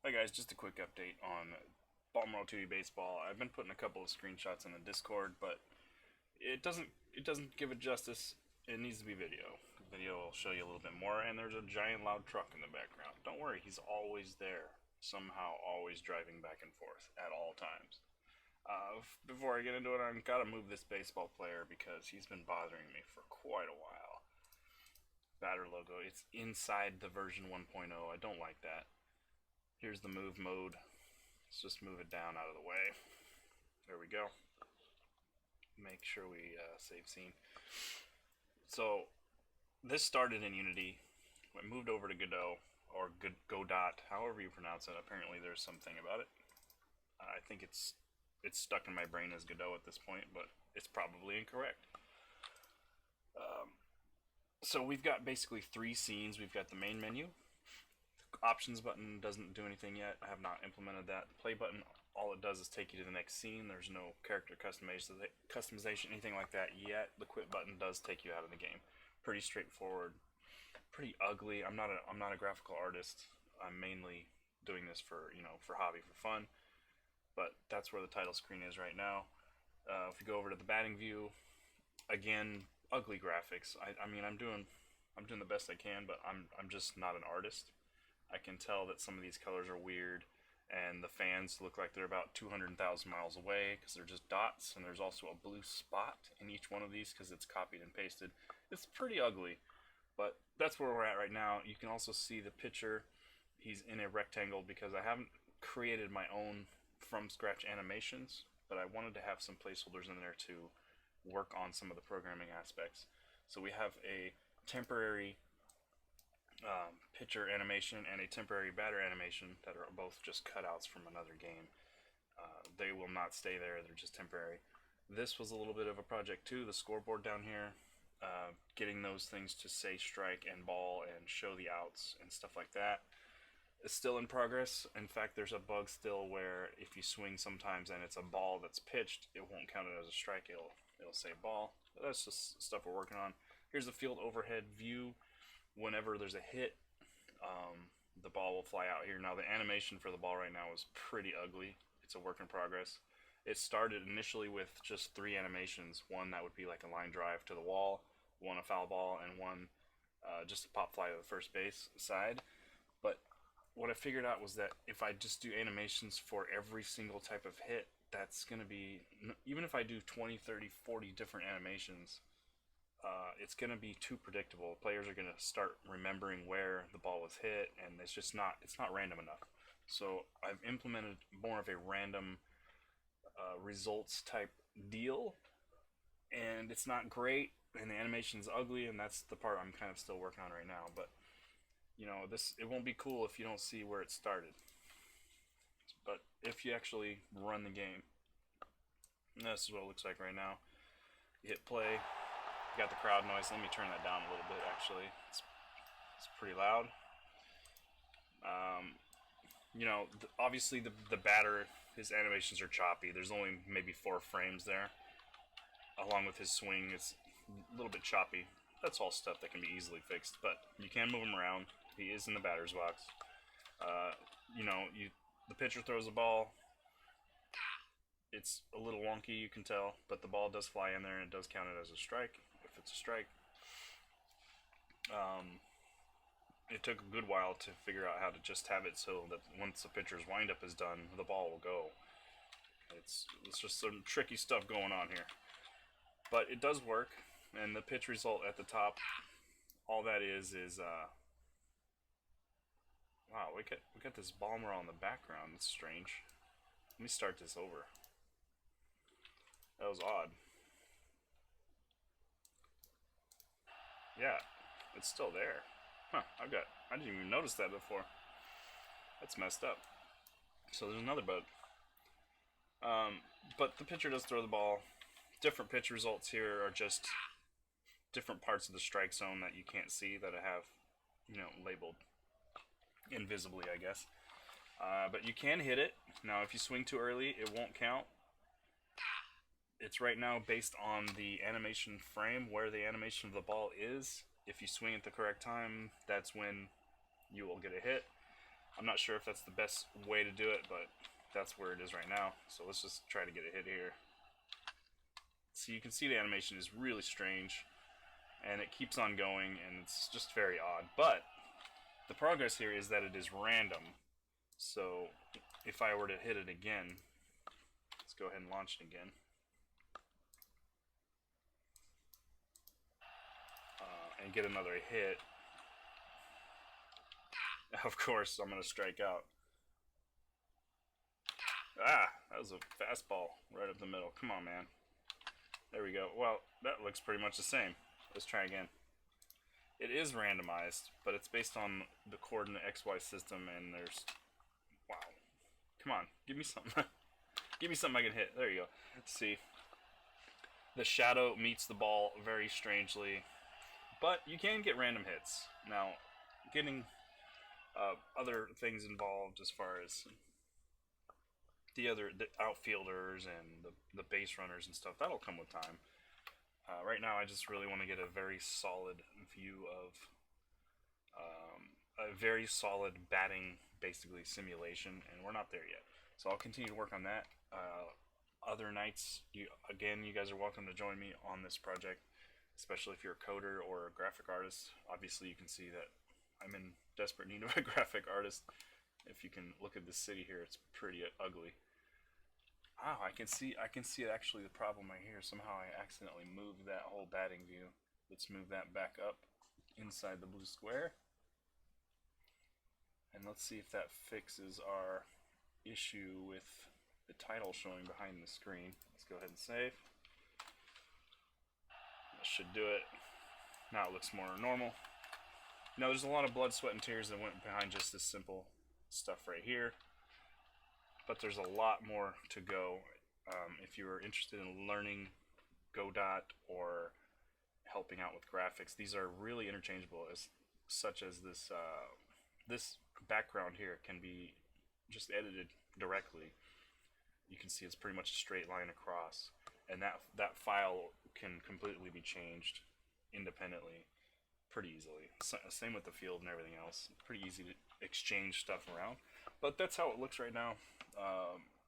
Hi guys, just a quick update on Balmoral 2D Baseball. I've been putting a couple of screenshots in the Discord, but it doesn't give it justice. It needs to be video. The video will show you a little bit more, and there's a giant loud truck in the background. Don't worry, he's always there, somehow always driving back and forth at all times. Before I get into it, I've got to move this baseball player because he's been bothering me for quite a while. Batter logo, it's inside the version 1.0. I don't like that. Here's the move mode. Let's just move it down out of the way. There we go. Make sure we save scene. So this started in Unity. It moved over to Godot, or Godot, however you pronounce it. Apparently there's something about it. I think it's stuck in my brain as Godot at this point, but it's probably incorrect. So we've got basically three scenes. We've got the main menu. Options button doesn't do anything yet. I have not implemented that. The play button, all it does is take you to the next scene. There's no character customization, anything like that yet. The quit button does take you out of the game. Pretty straightforward. Pretty ugly. I'm not a graphical artist. I'm mainly doing this for hobby, for fun. But that's where the title screen is right now. If we go over to the batting view, again, ugly graphics. I mean, I'm doing the best I can, but I'm just not an artist. I can tell that some of these colors are weird, and the fans look like they're about 200,000 miles away because they're just dots, and there's also a blue spot in each one of these because it's copied and pasted. It's pretty ugly, but that's where we're at right now. You can also see the pitcher. He's in a rectangle because I haven't created my own from-scratch animations, but I wanted to have some placeholders in there to work on some of the programming aspects. So we have a temporary pitcher animation and a temporary batter animation that are both just cutouts from another game. They will not stay there, they're just temporary. This was a little bit of a project too, the scoreboard down here, getting those things to say strike and ball and show the outs and stuff like that. It's still in progress. In fact, there's a bug still where if you swing sometimes and it's a ball that's pitched, it won't count it as a strike, it'll say ball. But that's just stuff we're working on. Here's the field overhead view. Whenever there's a hit, the ball will fly out here. Now the animation for the ball right now is pretty ugly. It's a work in progress. It started initially with just three animations. One that would be like a line drive to the wall, one a foul ball, and one just a pop fly to the first base side. But what I figured out was that if I just do animations for every single type of hit, that's going to be, even if I do 20, 30, 40 different animations, it's going to be too predictable. Players are going to start remembering where the ball was hit, and it's not random enough. So I've implemented more of a random results type deal, and it's not great, and the animation's ugly, and that's the part I'm kind of still working on right now. But it won't be cool if you don't see where it started. But if you actually run the game, this is what it looks like right now. You hit play. You got the crowd noise. Let me turn that down a little bit, actually. It's pretty loud. Obviously the batter, his animations are choppy. There's only maybe 4 frames there. Along with his swing, it's a little bit choppy. That's all stuff that can be easily fixed, but you can move him around. He is in the batter's box. The pitcher throws the ball. It's a little wonky, you can tell, but the ball does fly in there and it does count it as a strike, if it's a strike. It took a good while to figure out how to just have it so that once the pitcher's windup is done, the ball will go. It's just some tricky stuff going on here. But it does work, and the pitch result at the top, all that is wow, we got this Balmoral in the background. It's strange. Let me start this over. That was odd. Yeah, it's still there. Huh, I didn't even notice that before. That's messed up. So there's another bug. But the pitcher does throw the ball. Different pitch results here are just different parts of the strike zone that you can't see that I have, labeled invisibly, I guess. But you can hit it. Now, if you swing too early, it won't count. It's right now based on the animation frame, where the animation of the ball is. If you swing at the correct time, that's when you will get a hit. I'm not sure if that's the best way to do it, but that's where it is right now. So let's just try to get a hit here. So you can see the animation is really strange, and it keeps on going, and it's just very odd. But the progress here is that it is random. So if I were to hit it again, let's go ahead and launch it again. And get another hit. Of course, I'm going to strike out. Ah, that was a fastball right up the middle. Come on, man. There we go. Well, that looks pretty much the same. Let's try again. It is randomized, but it's based on the coordinate XY system, and there's... Wow. Come on, give me something. Give me something I can hit. There you go. Let's see. The shadow meets the ball very strangely, but you can get random hits. Now, getting other things involved as far as the outfielders and the base runners and stuff, that'll come with time. Right now, I just really want to get a very solid view of a very solid batting, basically, simulation, and we're not there yet. So I'll continue to work on that. Other nights, you guys are welcome to join me on this project, especially if you're a coder or a graphic artist. Obviously, you can see that I'm in desperate need of a graphic artist. If you can look at this city here, it's pretty ugly. Oh, I can see actually the problem right here. Somehow I accidentally moved that whole batting view. Let's move that back up inside the blue square. And let's see if that fixes our issue with the title showing behind the screen. Let's go ahead and save. That should do it. Now it looks more normal. Now there's a lot of blood, sweat, and tears that went behind just this simple stuff right here. But there's a lot more to go. If you're interested in learning Godot or helping out with graphics, these are really interchangeable. Such as this this background here can be just edited directly. You can see it's pretty much a straight line across, and that file can completely be changed independently pretty easily. Same with the field and everything else. Pretty easy to exchange stuff around. But that's how it looks right now.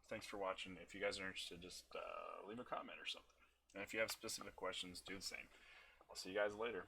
Thanks for watching. If you guys are interested, just leave a comment or something. And if you have specific questions, do the same. I'll see you guys later.